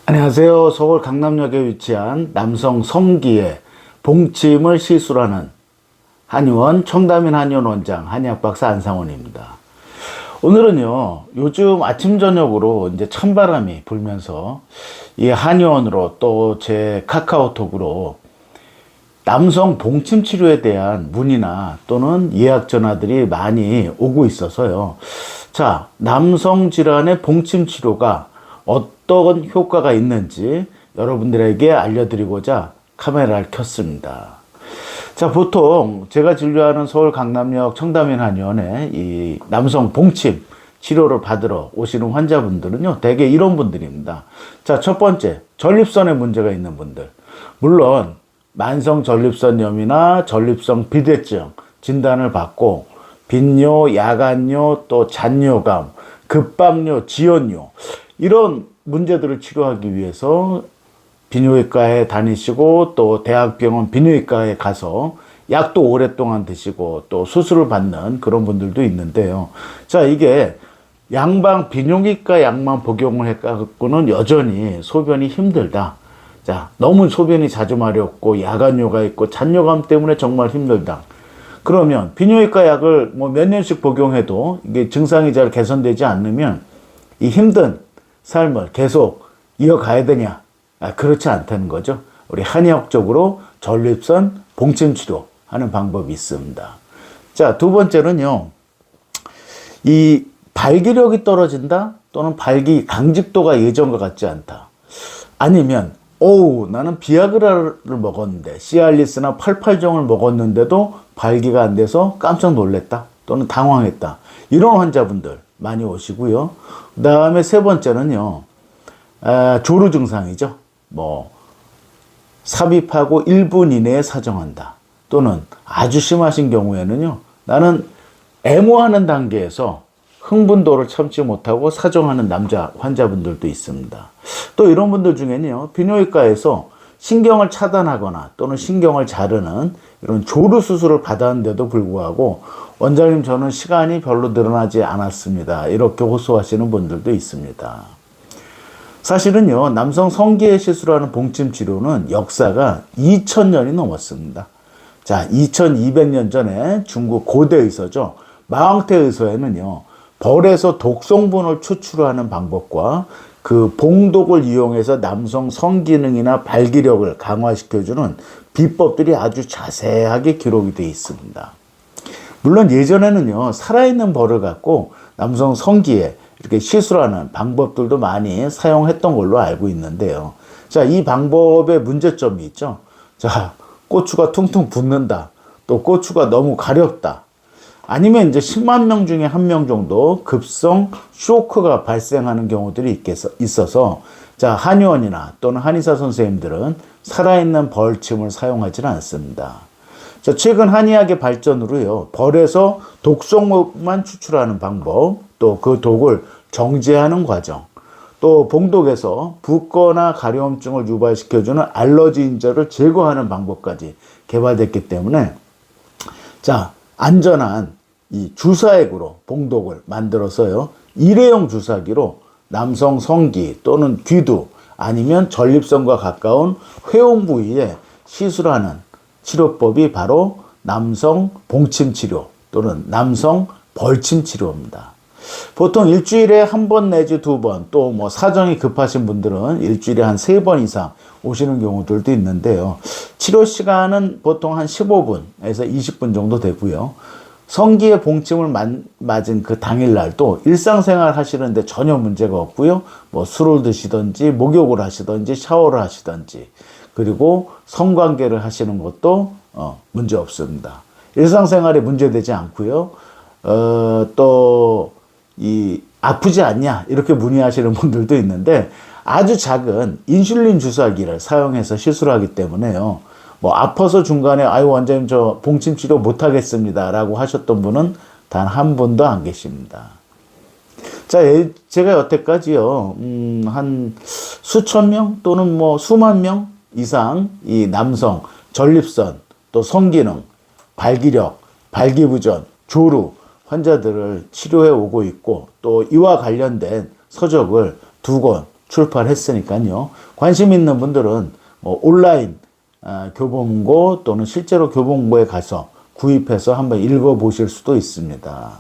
안녕하세요. 서울 강남역에 위치한 남성 성기의 봉침을 시술하는 한의원 청담인 한의원 원장 한의학박사 안상원입니다. 오늘은요, 요즘 아침 저녁으로 이제 찬바람이 불면서 이 한의원으로 또 제 카카오톡으로 남성 봉침 치료에 대한 문의나 또는 예약 전화들이 많이 오고 있어서요. 자, 남성 질환의 봉침 치료가 어떤 효과가 있는지 여러분들에게 알려드리고자 카메라를 켰습니다. 자, 보통 제가 진료하는 서울 강남역 청담인 한의원에 이 남성 봉침 치료를 받으러 오시는 환자분들은요, 대개 이런 분들입니다. 자, 첫 번째, 전립선에 문제가 있는 분들. 물론 만성 전립선염이나 전립선 비대증 진단을 받고 빈뇨, 야간뇨, 또 잔뇨감, 급박뇨, 지연뇨 이런 문제들을 치료하기 위해서 비뇨기과에 다니시고 또 대학병원 비뇨기과에 가서 약도 오랫동안 드시고 또 수술을 받는 그런 분들도 있는데요. 자, 이게 양방 비뇨기과 약만 복용을 해갖고는 여전히 소변이 힘들다. 자, 너무 소변이 자주 마렵고 야간뇨가 있고 잔뇨감 때문에 정말 힘들다. 그러면 비뇨기과 약을 뭐 몇 년씩 복용해도 이게 증상이 잘 개선되지 않으면 이 힘든 삶을 계속 이어가야 되냐? 그렇지 않다는 거죠. 우리 한의학적으로 전립선 봉침 치료하는 방법이 있습니다. 자, 두 번째는요, 이 발기력이 떨어진다 또는 발기 강직도가 예전과 같지 않다. 아니면 나는 비아그라를 먹었는데 시알리스나 88종을 먹었는데도 발기가 안 돼서 깜짝 놀랐다 또는 당황했다. 이런 환자분들 많이 오시고요. 그 다음에 세 번째는요, 조루 증상이죠. 뭐 삽입하고 1분 이내에 사정한다. 또는 아주 심하신 경우에는요, 나는 애모하는 단계에서 흥분도를 참지 못하고 사정하는 남자 환자분들도 있습니다. 또 이런 분들 중에는요, 비뇨기과에서 신경을 차단하거나 또는 신경을 자르는 이런 조루 수술을 받았는데도 불구하고 원장님, 저는 시간이 별로 늘어나지 않았습니다, 이렇게 호소하시는 분들도 있습니다. 사실은요, 남성 성기에 시술하는 봉침 치료는 역사가 2000년이 넘었습니다. 자, 2200년 전에 중국 고대 의서죠, 마왕태 의서에는요, 벌에서 독성분을 추출하는 방법과 그 봉독을 이용해서 남성 성기능이나 발기력을 강화시켜주는 비법들이 아주 자세하게 기록이 되어 있습니다. 물론 예전에는요, 살아있는 벌을 갖고 남성 성기에 이렇게 시술하는 방법들도 많이 사용했던 걸로 알고 있는데요. 자, 이 방법의 문제점이 있죠. 자, 고추가 퉁퉁 붓는다. 또 고추가 너무 가렵다. 아니면 이제 10만 명 중에 1명 정도 급성 쇼크가 발생하는 경우들이 있어서, 자, 한의원이나 또는 한의사 선생님들은 살아있는 벌침을 사용하지는 않습니다. 자, 최근 한의학의 발전으로요, 벌에서 독성만 추출하는 방법, 또 그 독을 정제하는 과정, 또 봉독에서 붓거나 가려움증을 유발시켜주는 알러지 인자를 제거하는 방법까지 개발됐기 때문에, 자, 안전한 이 주사액으로 봉독을 만들어서요, 일회용 주사기로 남성 성기 또는 귀두 아니면 전립선과 가까운 회용 부위에 시술하는 치료법이 바로 남성 봉침 치료 또는 남성 벌침 치료입니다. 보통 일주일에 한 번 내지 두 번, 또 뭐 사정이 급하신 분들은 일주일에 한 3번 이상 오시는 경우들도 있는데요. 치료 시간은 보통 한 15분에서 20분 정도 되고요. 성기에 봉침을 맞은 그 당일날도 일상생활 하시는데 전혀 문제가 없고요. 뭐 술을 드시든지 목욕을 하시든지 샤워를 하시든지, 그리고 성관계를 하시는 것도 문제 없습니다. 일상생활에 문제되지 않고요. 또 이 아프지 않냐 이렇게 문의하시는 분들도 있는데, 아주 작은 인슐린 주사기를 사용해서 시술하기 때문에요, 뭐 아파서 중간에 원장님 저 봉침 치료 못하겠습니다 라고 하셨던 분은 단 한 분도 안 계십니다. 자, 제가 여태까지요, 한 수천 명 또는 뭐 수만 명 이상 이 남성 전립선 또 성기능, 발기력, 발기부전, 조루 환자들을 치료해 오고 있고, 또 이와 관련된 서적을 2권 출판했으니까요. 관심 있는 분들은 뭐 온라인 교보문고 또는 실제로 교보문고에 가서 구입해서 한번 읽어보실 수도 있습니다.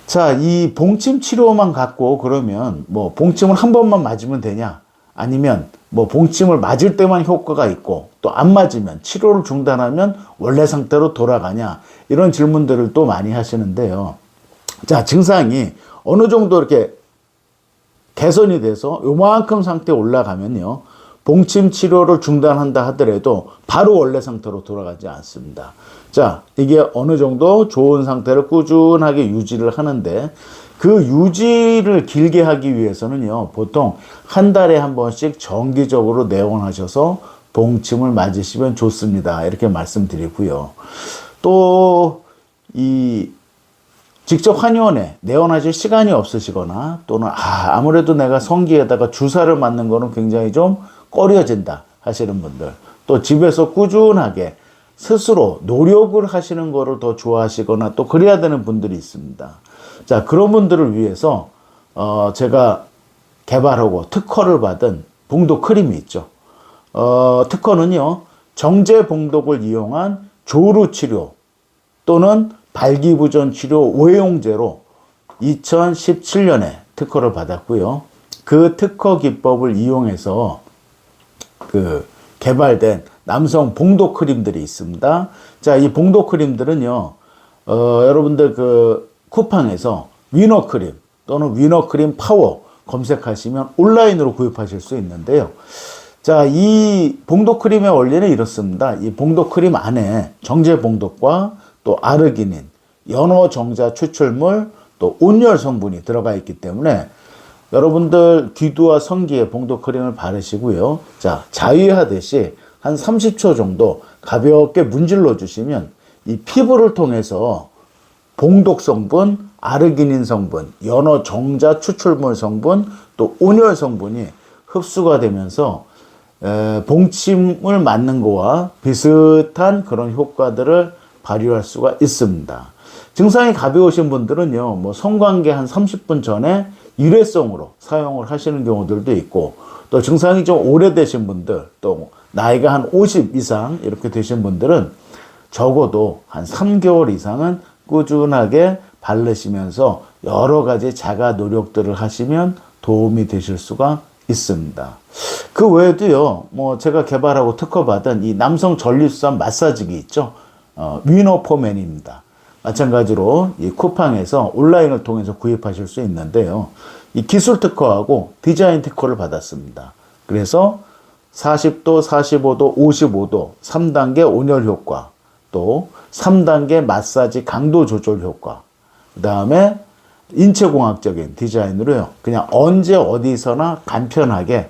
자, 이 봉침 치료만 갖고 그러면 뭐 봉침을 한 번만 맞으면 되냐? 아니면 뭐 봉침을 맞을 때만 효과가 있고 또 안 맞으면 치료를 중단하면 원래 상태로 돌아가냐? 이런 질문들을 또 많이 하시는데요. 자, 증상이 어느 정도 이렇게 개선이 돼서 요만큼 상태에 올라가면요. 봉침 치료를 중단한다 하더라도 바로 원래 상태로 돌아가지 않습니다. 자, 이게 어느 정도 좋은 상태를 꾸준하게 유지를 하는데 그 유지를 길게 하기 위해서는요. 보통 한 달에 한 번씩 정기적으로 내원하셔서 봉침을 맞으시면 좋습니다. 이렇게 말씀드리고요. 또 직접 한의원에 내원하실 시간이 없으시거나 또는 아무래도 내가 성기에다가 주사를 맞는 거는 굉장히 좀 꺼려진다 하시는 분들, 또 집에서 꾸준하게 스스로 노력을 하시는 거를 더 좋아하시거나 또 그래야 되는 분들이 있습니다. 자, 그런 분들을 위해서 제가 개발하고 특허를 받은 봉독 크림이 있죠. 특허는요, 정제봉독을 이용한 조루 치료 또는 발기부전 치료 오해용제로 2017년에 특허를 받았고요. 그 특허 기법을 이용해서 개발된 남성 봉독 크림들이 있습니다. 자, 이 봉독 크림들은요, 여러분들 쿠팡에서 위너 크림 또는 위너 크림 파워 검색하시면 온라인으로 구입하실 수 있는데요. 자, 이 봉독 크림의 원리는 이렇습니다. 이 봉독 크림 안에 정제 봉독과 또 아르기닌, 연어 정자 추출물, 또 온열 성분이 들어가 있기 때문에 여러분들 귀두와 성기에 봉독 크림을 바르시고요. 자, 자위하듯이 한 30초 정도 가볍게 문질러 주시면 이 피부를 통해서 봉독 성분, 아르기닌 성분, 연어 정자 추출물 성분, 또 온열 성분이 흡수가 되면서 봉침을 맞는 거와 비슷한 그런 효과들을 발휘할 수가 있습니다. 증상이 가벼우신 분들은요, 뭐 성관계 한 30분 전에 일회성으로 사용을 하시는 경우들도 있고, 또 증상이 좀 오래되신 분들, 또 나이가 한 50 이상 이렇게 되신 분들은 적어도 한 3개월 이상은 꾸준하게 바르시면서 여러 가지 자가 노력들을 하시면 도움이 되실 수가 있습니다. 그 외에도요, 뭐 제가 개발하고 특허받은 이 남성 전립선 마사지기 있죠. 위너포맨입니다. 마찬가지로 이 쿠팡에서 온라인을 통해서 구입하실 수 있는데요. 이 기술 특허하고 디자인 특허를 받았습니다. 그래서 40도, 45도, 55도 3단계 온열 효과, 또 3단계 마사지 강도 조절 효과, 그 다음에 인체공학적인 디자인으로요. 그냥 언제 어디서나 간편하게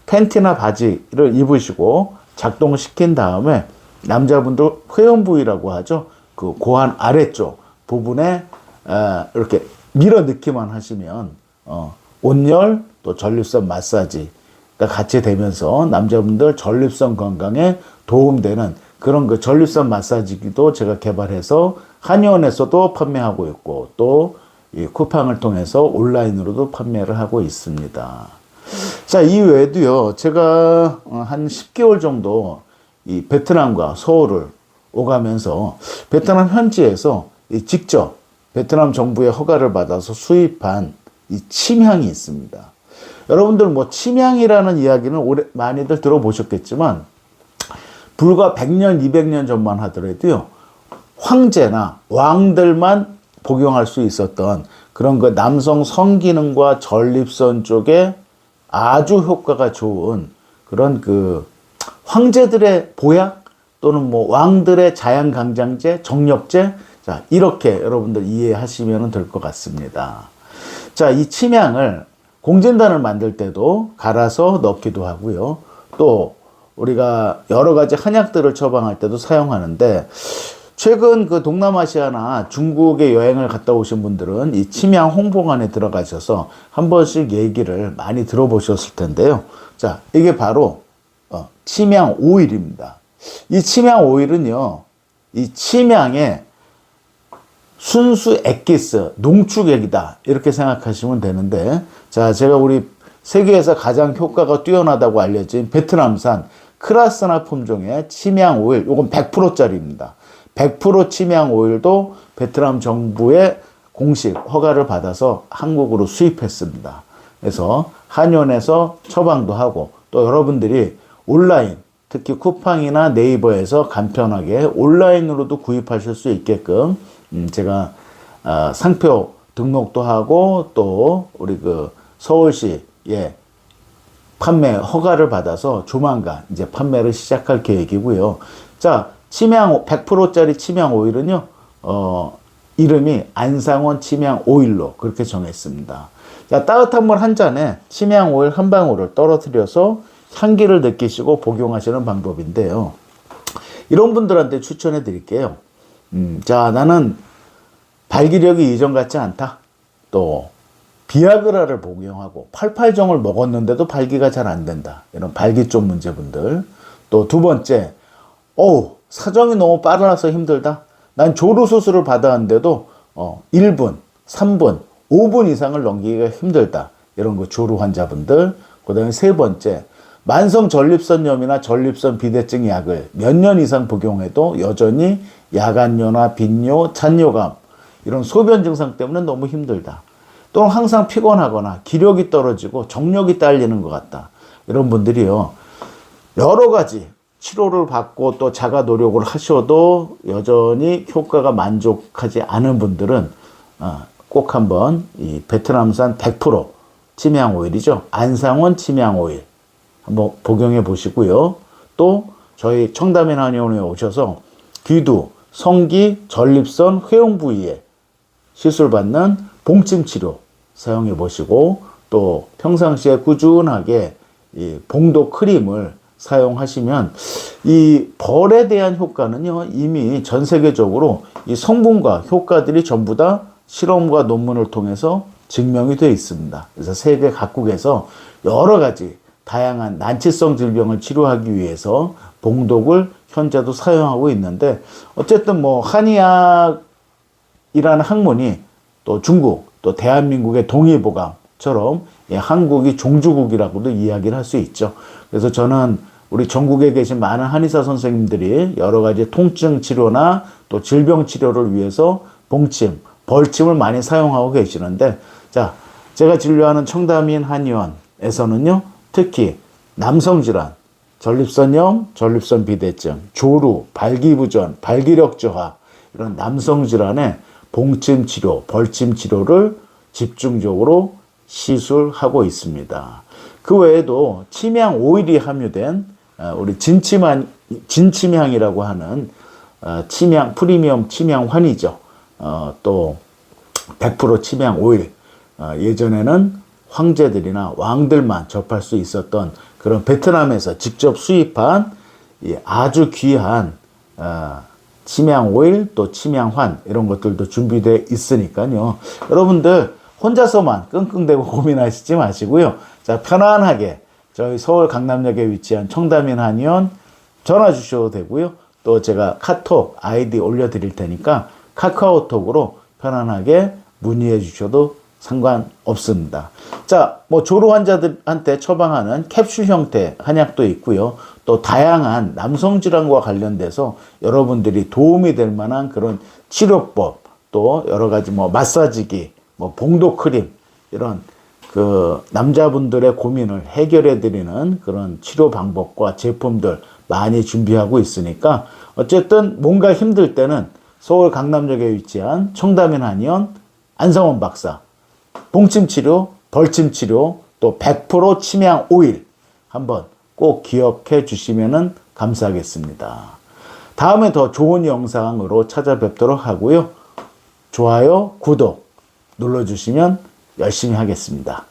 팬티나 바지를 입으시고 작동시킨 다음에 남자분들 회원 부위라고 하죠. 그 고환 아래쪽 부분에 이렇게 밀어 넣기만 하시면 온열 또 전립선 마사지가 같이 되면서 남자분들 전립선 건강에 도움되는 그런 그 전립선 마사지기도 제가 개발해서 한의원에서도 판매하고 있고 또 이 쿠팡을 통해서 온라인으로도 판매를 하고 있습니다. 자, 이 외에도요, 제가 한 10개월 정도 이 베트남과 서울을 오가면서 베트남 현지에서 직접 베트남 정부의 허가를 받아서 수입한 이 침향이 있습니다. 여러분들 뭐 침향이라는 이야기는 많이들 들어보셨겠지만 불과 100년, 200년 전만 하더라도요, 황제나 왕들만 복용할 수 있었던 그런 그 남성 성기능과 전립선 쪽에 아주 효과가 좋은 그런 그 황제들의 보약 또는 뭐 왕들의 자양강장제, 정력제, 자, 이렇게 여러분들 이해하시면 될 것 같습니다. 자, 이 침향을 공진단을 만들 때도 갈아서 넣기도 하고요. 또 우리가 여러 가지 한약들을 처방할 때도 사용하는데, 최근 그 동남아시아나 중국에 여행을 갔다 오신 분들은 이 침향 홍보관에 들어가셔서 한 번씩 얘기를 많이 들어보셨을 텐데요. 자, 이게 바로 침향 오일입니다. 이 침향 오일은요, 이 침향의 순수 액기스, 농축액이다 이렇게 생각하시면 되는데, 자, 제가 우리 세계에서 가장 효과가 뛰어나다고 알려진 베트남산 크라스나 품종의 침향 오일, 요건 100%짜리입니다. 100% 침향 오일도 베트남 정부의 공식 허가를 받아서 한국으로 수입했습니다. 그래서 한의원에서 처방도 하고 또 여러분들이 온라인, 특히 쿠팡이나 네이버에서 간편하게 온라인으로도 구입하실 수 있게끔 제가 상표 등록도 하고 또 우리 그 서울시에 판매 허가를 받아서 조만간 이제 판매를 시작할 계획이고요. 자, 침향 100%짜리 침향 오일은요. 이름이 안상원 침향 오일로 그렇게 정했습니다. 자, 따뜻한 물 한 잔에 침향 오일 한 방울을 떨어뜨려서 향기를 느끼시고 복용하시는 방법인데요. 이런 분들한테 추천해 드릴게요. 자, 나는 발기력이 이전 같지 않다. 또 비아그라를 복용하고 88정을 먹었는데도 발기가 잘 안 된다. 이런 발기 쪽 문제분들. 또 두 번째, 사정이 너무 빨라서 힘들다. 난 조루 수술을 받았는데도 1분, 3분, 5분 이상을 넘기기가 힘들다. 이런 거 조루 환자분들. 그 다음에 세 번째, 만성 전립선염이나 전립선 비대증 약을 몇 년 이상 복용해도 여전히 야간뇨나 빈뇨, 잔뇨감 이런 소변 증상 때문에 너무 힘들다. 또는 항상 피곤하거나 기력이 떨어지고 정력이 딸리는 것 같다. 이런 분들이요. 여러 가지 치료를 받고 또 자가 노력을 하셔도 여전히 효과가 만족하지 않은 분들은 꼭 한번 이 베트남산 100% 침향 오일이죠. 안상원 침향 오일 한번 복용해 보시고요. 또 저희 청담인 한의원에 오셔서 귀두, 성기, 전립선, 회용 부위에 시술받는 봉침 치료 사용해 보시고 또 평상시에 꾸준하게 이 봉도 크림을 사용하시면 이 벌에 대한 효과는요 이미 전 세계적으로 이 성분과 효과들이 전부 다 실험과 논문을 통해서 증명이 되어 있습니다. 그래서 세계 각국에서 여러 가지 다양한 난치성 질병을 치료하기 위해서 봉독을 현재도 사용하고 있는데 어쨌든 뭐 한의학이라는 학문이 또 중국 또 대한민국의 동의보감처럼 한국이 종주국이라고도 이야기를 할 수 있죠. 그래서 저는 우리 전국에 계신 많은 한의사 선생님들이 여러 가지 통증 치료나 또 질병 치료를 위해서 봉침, 벌침을 많이 사용하고 계시는데 자, 제가 진료하는 청담인 한의원에서는요. 특히 남성질환, 전립선염, 전립선 비대증, 조루, 발기부전, 발기력 저하 이런 남성질환에 봉침 치료, 벌침 치료를 집중적으로 시술하고 있습니다. 그 외에도 침향 오일이 함유된 우리 진침향이라고 하는 침향, 프리미엄 침향환이죠. 또 100% 침향 오일. 예전에는 황제들이나 왕들만 접할 수 있었던 그런 베트남에서 직접 수입한 아주 귀한 침향 오일 또 침향환 이런 것들도 준비되어 있으니까요. 여러분들 혼자서만 끙끙대고 고민하시지 마시고요. 자, 편안하게 저희 서울 강남역에 위치한 청담인 한의원 전화 주셔도 되고요. 또 제가 카톡 아이디 올려드릴 테니까 카카오톡으로 편안하게 문의해 주셔도 상관없습니다. 자, 뭐 조루 환자들한테 처방하는 캡슐 형태 한약도 있고요. 또 다양한 남성 질환과 관련돼서 여러분들이 도움이 될 만한 그런 치료법, 또 여러 가지 뭐 마사지기, 뭐 봉도 크림 이런 그 남자분들의 고민을 해결해 드리는 그런 치료 방법과 제품들 많이 준비하고 있으니까 어쨌든 뭔가 힘들 때는 서울 강남역에 위치한 청담인 한의원 안성원 박사 봉침 치료, 벌침 치료, 또 100% 침향 오일 한번 꼭 기억해 주시면 감사하겠습니다. 다음에 더 좋은 영상으로 찾아뵙도록 하고요. 좋아요, 구독 눌러주시면 열심히 하겠습니다.